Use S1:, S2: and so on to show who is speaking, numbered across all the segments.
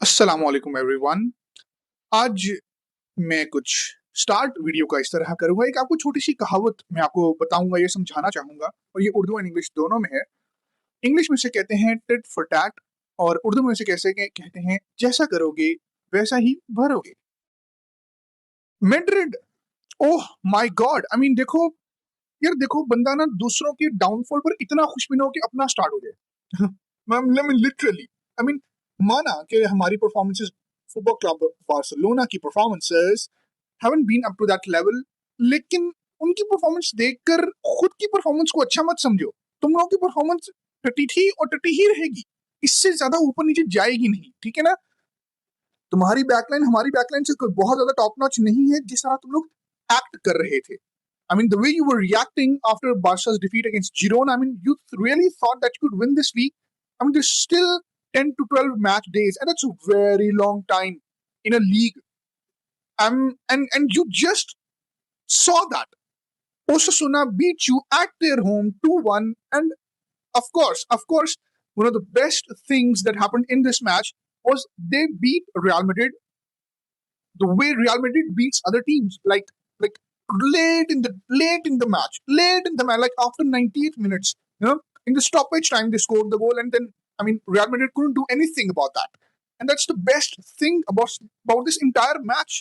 S1: अस्सलाम वालेकुम एवरीवन। आज मैं कुछ स्टार्ट वीडियो का इस तरह करूंगा। एक आपको छोटी सी कहावत मैं आपको बताऊंगा, ये समझाना चाहूंगा, और ये उर्दू एंड इंग्लिश दोनों में है। इंग्लिश में से कहते हैं टिट फॉर टैट, और उर्दू में से कैसे कहते हैं जैसा करोगे वैसा ही भरोगे। Madrid, oh my god, I mean देखो यार, देखो बंदा ना दूसरों के डाउनफॉल पर इतना खुशबिन हो कि अपना स्टार्ट हो जाए। मैम लिटरली, आई मीन, माना कि हमारी परफॉर्मेंसेस, फुटबॉल क्लब बार्सिलोना की performances haven't been up to that level, लेकिन उनकी परफॉर्मेंस देखकर खुद की परफॉर्मेंस को अच्छा मत समझो। तुम लोगों की परफॉर्मेंस टटी थी और टटी ही रहेगी, इससे ज्यादा ऊपर नीचे जाएगी नहीं, ठीक है ना। तुम्हारी बैकलाइन हमारी बैकलाइन से कोई बहुत ज्यादा टॉप नॉच नहीं है जिस तरह तुम लोग एक्ट कर रहे थे। I mean, the way you were reacting after Barca's defeat against Girona, I mean, you really thought that you could win this league. I mean, there's still 10 to 12 match days, and that's a very long time in a league. And you just saw that. Osasuna beat you at their home 2-1, and of course, one of the best things that happened in this match was they beat Real Madrid the way Real Madrid beats other teams, like late in the match, like after 98 minutes, in the stoppage time they scored the goal, and then I mean Real Madrid couldn't do anything about that, and that's the best thing about this entire match.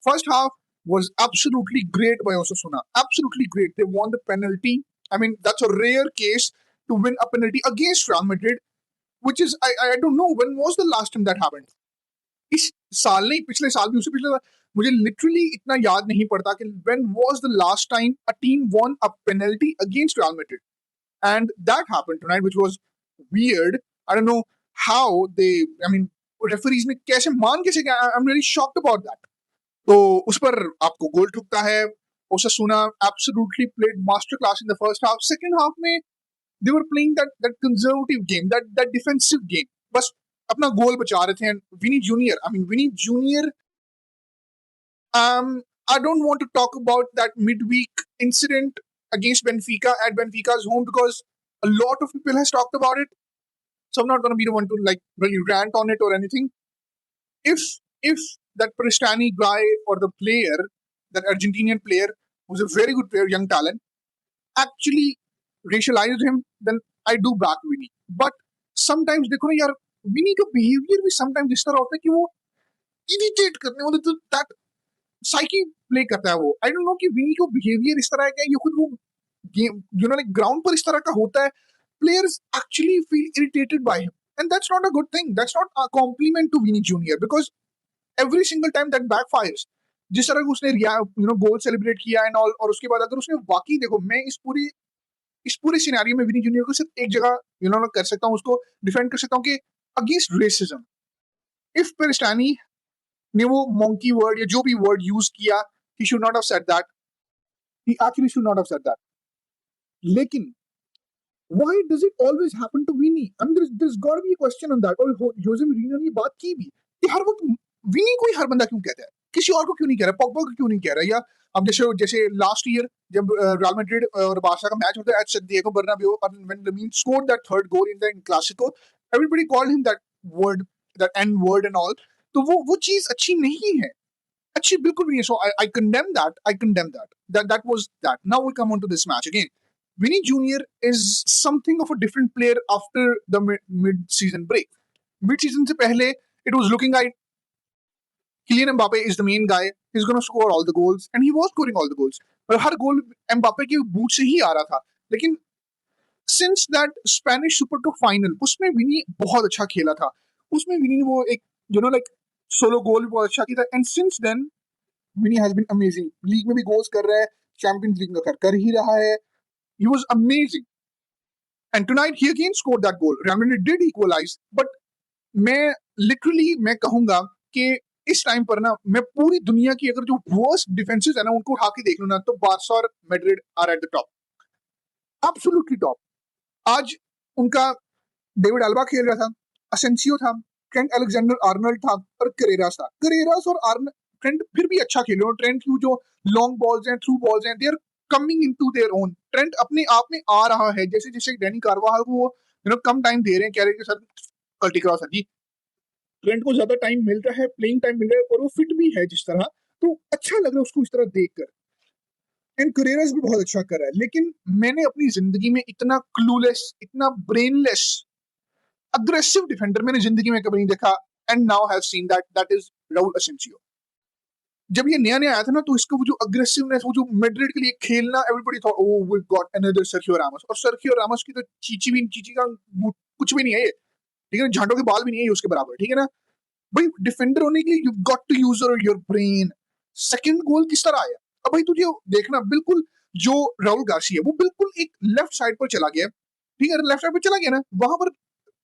S1: First half was absolutely great by Osasuna, absolutely great. They won the penalty. I mean that's a rare case to win a penalty against Real Madrid, which is I don't know when was the last time that happened. इस साल नहीं, पिछले साल भी, उससे पिछले साल, मुझे लिटरली इतना याद नहीं पड़ता कि when was the last time a team won a penalty against Real Madrid, and that happened tonight, which was weird. I don't know how they, I mean, referees ने कैसे गया, I am really shocked about that. तो उस पर आपको गोल ठुकता है। ओसासुना absolutely played master class in the first half. Second half में they were playing that conservative game, that defensive game, बस अपना गोल बचा रहे थे। विनी junior, I don't want to talk about that midweek incident against Benfica at Benfica's home because a lot of people has talked about it, so I'm not going to be the one to like really rant on it or anything. If that Pristani guy or the player, that Argentinian player, who's a very good player, young talent, actually racialized him, then I do back Winnie. But sometimes देखो ना यार, विनी का behaviour भी sometimes इस तरह होता है कि वो इरिटेट करने वाले, तो दैट साइकी प्ले करता है वो। आई डोंट नो कि विनी को बिहेवियर इस तरह का है, ये खुद वो गेम लाइक ग्राउंड पर इस तरह का होता है। Players actually feel irritated by him, and that's not a good thing, that's not a compliment to Vini Junior, because every single time that backfires. जिस तरह उसने गोल सेलिब्रेट किया एंड ऑल, और उसके बाद अगर उसने वाकई देखो, मैं इस पूरे सिनेरियो में विनी जूनियर को सिर्फ एक जगह कर सकता हूँ, उसको डिफेंड कर सकता हूँ कि अगेंस्ट रेसिज्म। इफ पेरिस्टानी ने वो मोंकी वर्ड या जो भी वर्ड यूज किया, he should not have said that, he actually should not have said that. लेकिन why does it always happen to Vinny? I mean, there's got to be a question on that. और Jose Mourinho ने ये बात की भी कि हर वक्त विनी को ही हर बंदा क्यों कहता है, किसी और को क्यों नहीं कह रहा, पॉग्बा को क्यों नहीं कह रहा, या अब जैसे लास्ट ईयर जब रियल मैड्रिड और बार्सा का मैच होता है एट सैंटियागो बर्नाब्यू, और when Lamine scored that third goal in the Clasico, everybody called him that word, that N word and all. तो वो चीज अच्छी नहीं है, अच्छी बिल्कुल भी नहीं है। So I condemn that, that was that. Now we come on to this match again. Vinny Jr. is something of a different player after the mid-season break. Mid-season से पहले it was looking like Kylian Mbappe is the main guy. He's going to score all the goals, and he was scoring all the goals. और हर गोल Mbappe के boot से ही आ रहा था। लेकिन since that Spanish Super Cup final, उसमें विनी बहुत अच्छा खेला था। उसमें विनी ने वो एक like सोलो गोल भी बहुत अच्छा किया था। And since then Vini has been amazing. League में भी गोल्स कर रहा है, चैंपियंस लीग में कर ही रहा है। He was amazing. And tonight he again scored that goal. Real Madrid did equalize, but मैं कहूंगा कि इस टाइम पर ना, मैं पूरी दुनिया की अगर जो वर्स्ट डिफेंसेस है ना उनको उठा के देख लूं ना, तो बार्सा और Madrid are at the top, absolutely top. आज उनका डेविड अल्बा खेल रहा था, असेंसियो था, ट्रेंट अलेक्जेंडर आर्नल्ड था, और करेरास और ट्रेंट फिर भी अच्छा खेले। और ट्रेंट की जो लॉन्ग बॉल्स हैं, थ्रू बॉल्स हैं, they are coming into their own. Trent अपने आप में आ रहा है, जैसे जैसे डैनी कार्वाहाल को वो कम टाइम दे रहे हैं, कह रहे हैं कि सर कल टिक रहा सर जी, ट्रेंट को ज्यादा टाइम मिल रहा है, प्लेइंग टाइम मिल रहा है और वो फिट भी है जिस तरह, तो अच्छा लग रहा है उसको इस तरह देखकर। एंड करेरास भी बहुत अच्छा कर रहा है, लेकिन मैंने अपनी जिंदगी में इतना क्लूलेस, इतना ब्रेनलेस, अग्रेसिव डिफेंडर मैंने जिंदगी में कभी नहीं देखा। And now have seen that is Raul Asensio. जब ये नया नया आया था ना, तो इसका वो जो अग्रेसिवनेस, वो जो मैड्रिड के लिए खेलना, everybody thought oh we got another Sergio Ramos. और सर्खियो रामोस की तो चीची का कुछ भी नहीं है ये, ठीक है, झांटों के बाल भी नहीं है ये उसके बराबर, ठीक है ना भाई। डिफेंडर होने के लिए you got to use your brain. Second goal किस तरह आया? अब भाई तुझे देखना, बिल्कुल जो राहुल गार्सिया वो बिल्कुल एक लेफ्ट साइड पर चला गया, ठीक है, लेफ्ट साइड पर चला गया ना, वहां पर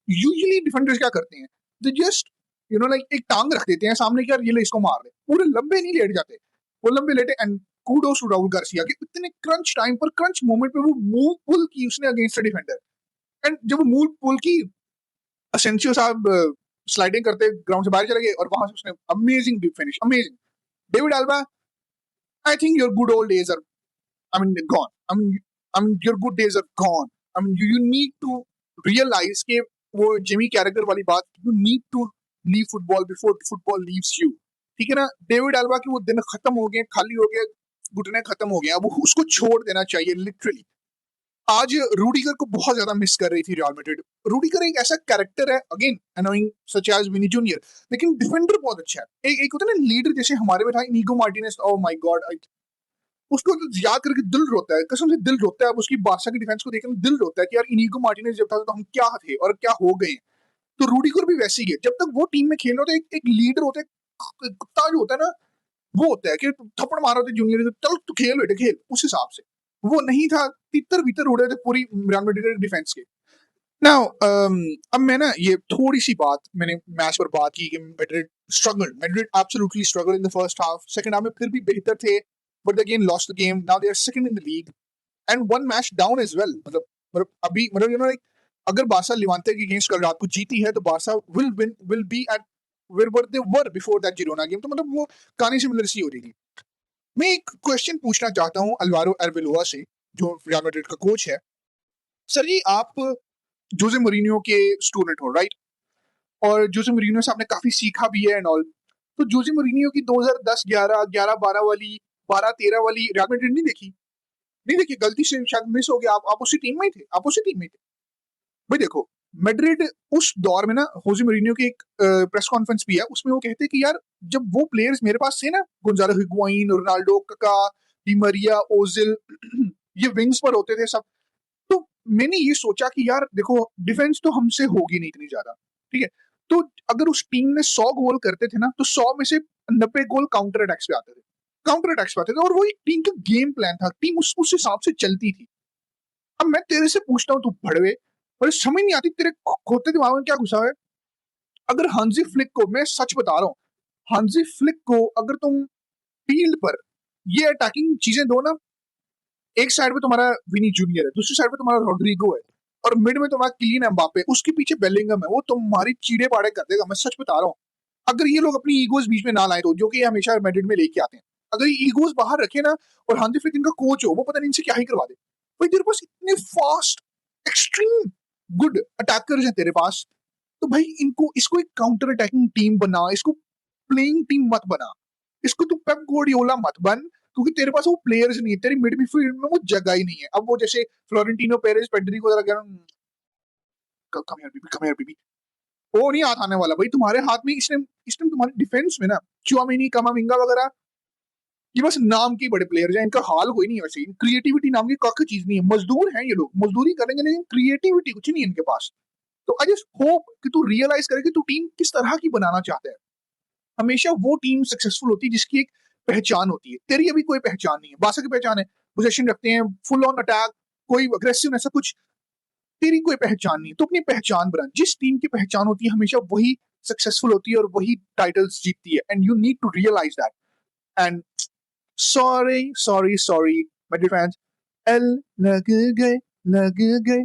S1: यूजुअली डिफेंडर्स क्या करते हैं, दे जस्ट लाइक एक टांग रख देते हैं सामने की, यार ये ले इसको मार दे, पूरे लंबे नहीं लेट जाते, वो लंबे लेटे। And kudos to Raul Garcia कि इतने क्रंच टाइम पर, क्रंच मोमेंट पे वो मूव पुल की उसने अगेंस्ट डिफेंडर। एंड जब वो मूव पुल की, असेंसियो साहब स्लाइडिंग करते ग्राउंड से बाहर चले गए और वहां से उसने amazing finish, amazing. David Alba, I think your good old days are, I mean, gone. Your good days are gone. You need to realize कि वो जिमी कैरेगर वाली बात, you need to leave football before football leaves you. ठीक है ना? David alba के वो दिन खत्म हो गए, खाली हो गए, घुटने खत्म हो गए, अब उसको छोड़ देना चाहिए लिटरली। आज रूडिगर को बहुत ज्यादा मिस कर रही थी रियल मैड्रिड। रूडिगर एक ऐसा कैरेक्टर है, अगेन अनोइंग सच एज विनी जूनियर, लेकिन डिफेंडर बहुत अच्छा है। एक होता है ना लीडर, जैसे हमारे में था इनीगो मार्टिनेज, ओह माय गॉड, उसको याद करके दिल रोता है, कसम से दिल रोता है। अब उसकी बादशाह की डिफेंस को देखकर दिल रोता है कि यार इनीगो मार्टिनेज जब था तो हम क्या थे और क्या हो गए। तो रूडिगर भी वैसे ही है, जब तक वो टीम में खेल रहा होता है, एक लीडर होता है, कुत्ता जो होता है ना, वो होता है कि थप्पड़ मार रहे थे जूनियर, चल तू खेल बेटे खेल, उस हिसाब से वो नहीं था। तितर भीतर उड़े थे पूरी रियल मैड्रिड डिफेंस के। नाउ अब मैं ना ये थोड़ी सी बात मैंने मैच पर बात की कि Madrid absolutely struggle in the first half, second half में फिर भी बेहतर थे, but again lost the game. Now they are second in the league and one match down as well. मतलब अभी लाइक अगर बार्सा लिवांते के अगेंस्ट कल रात को जीती है तो Barca will be at where were they were before that Girona game. तो मतलब वो कहानी सिमिलर सी हो रही थी। मैं एक क्वेश्चन पूछना चाहता हूँ अल्वारो अरबेलोआ से, जो रियल मैड्रिड का कोच है। सर जी, आप जोसे मोरिनियो के स्टूडेंट हो, राइट? और जोसे मोरिनियो से आपने काफी सीखा भी है एंड ऑल। तो जोसे मोरिनियो की 2010 11 11 12 वाली, 12 13 वाली रियल मैड्रिड नहीं देखी? नहीं देखी, गलती से शायद मिस हो गया। आप उसी टीम में ही थे, आप उसी टीम में थे भाई। देखो मैड्रिड उस दौर में ना, होजे मोरिनियो की एक प्रेस कॉन्फ्रेंस भी है, उसमें वो कहते हैं कि यार जब वो प्लेयर्स मेरे पास थे ना, गोंजालो हिगुआइन, रोनाल्डो, काका, डी मरिया, ओजिल, ये विंग्स पर होते थे सब, तो मैंने ये सोचा कि यार देखो डिफेंस तो हमसे होगी नहीं इतनी ज्यादा, ठीक है, तो अगर उस टीम में 100 गोल करते थे ना, तो 100 में से 90 गोल काउंटर अटैक्स पे आते थे, काउंटर अटैक्स पे आते थे, और वो एक टीम का गेम प्लान था, टीम उस हिसाब से चलती थी। अब मैं तेरे से पूछता हूँ, तू भड़वे, पर समझ नहीं आती तेरे खोते दिमाग में क्या घुसा है। अगर हांजी फ्लिक को, मैं सच बता रहा हूँ, हांजी फ्लिक को अगर तुम फील्ड पर ये अटैकिंग चीजें दो ना, एक साइड पे तुम्हारा विनी जूनियर है, दूसरी साइड पे तुम्हारा रोड्रिगो है, और मिड में तुम्हारा किलियन एम्बापे, उसके पीछे बेलिंगम है, वो तुम्हारी चीड़े पाड़े कर देगा, मैं सच बता रहा हूँ। अगर ये लोग अपनी ईगोज बीच में ना लाए तो, जो कि हमेशा मैड्रिड में लेके आते हैं, अगर ये ईगोज बाहर रखे ना, और हांजी फ्लिक इनका कोच हो, वो पता नहीं इनसे क्या ही करवा दे। भाई तेरे पास इतने फास्ट, एक्सट्रीम गुड अटैकर्स हैं तेरे पास, तो भाई इसको एक काउंटर अटैकिंग टीम बना, इसको प्लेइंग टीम मत बना, इसको तू पेप गार्डियोला मत बन, क्योंकि तेरे पास वो प्लेयर्स नहीं है, तेरी मिडफील्ड में वो जगह ही नहीं है। अब वो जैसे फ्लोरेंटिनो पेरेज, पेड्रिको जरा कम कम हियर बेबी, वो नहीं हाथ आने वाला भाई तुम्हारे हाथ में। इस टाइम तुम्हारे डिफेंस में ना चुआमेनी, कमाविंगा वगैरह, ये बस नाम के बड़े प्लेयर हैं, इनका हाल कोई नहीं है वैसे। क्रिएटिविटी नाम की कख चीज नहीं है, मजदूर हैं ये लोग, मजदूरी करेंगे लेकिन क्रिएटिविटी कुछ नहीं है इनके पास। तो आई जस्ट होप कि तू रियलाइज करे कि तू टीम किस तरह की बनाना चाहता है। हमेशा वो टीम सक्सेसफुल होती है जिसकी एक पहचान होती है। तेरी अभी कोई पहचान नहीं है। बासा की पहचान है, पोजीशन रखते हैं, फुल ऑन अटैक, कोई अग्रेसिव ऐसा कुछ, तेरी कोई पहचान नहीं। तो अपनी पहचान बना, जिस टीम की पहचान होती है हमेशा वही सक्सेसफुल होती है और वही टाइटल्स जीतती है, and you need to realize that. And sorry sorry sorry my dear fans, L लग गए, लग गए,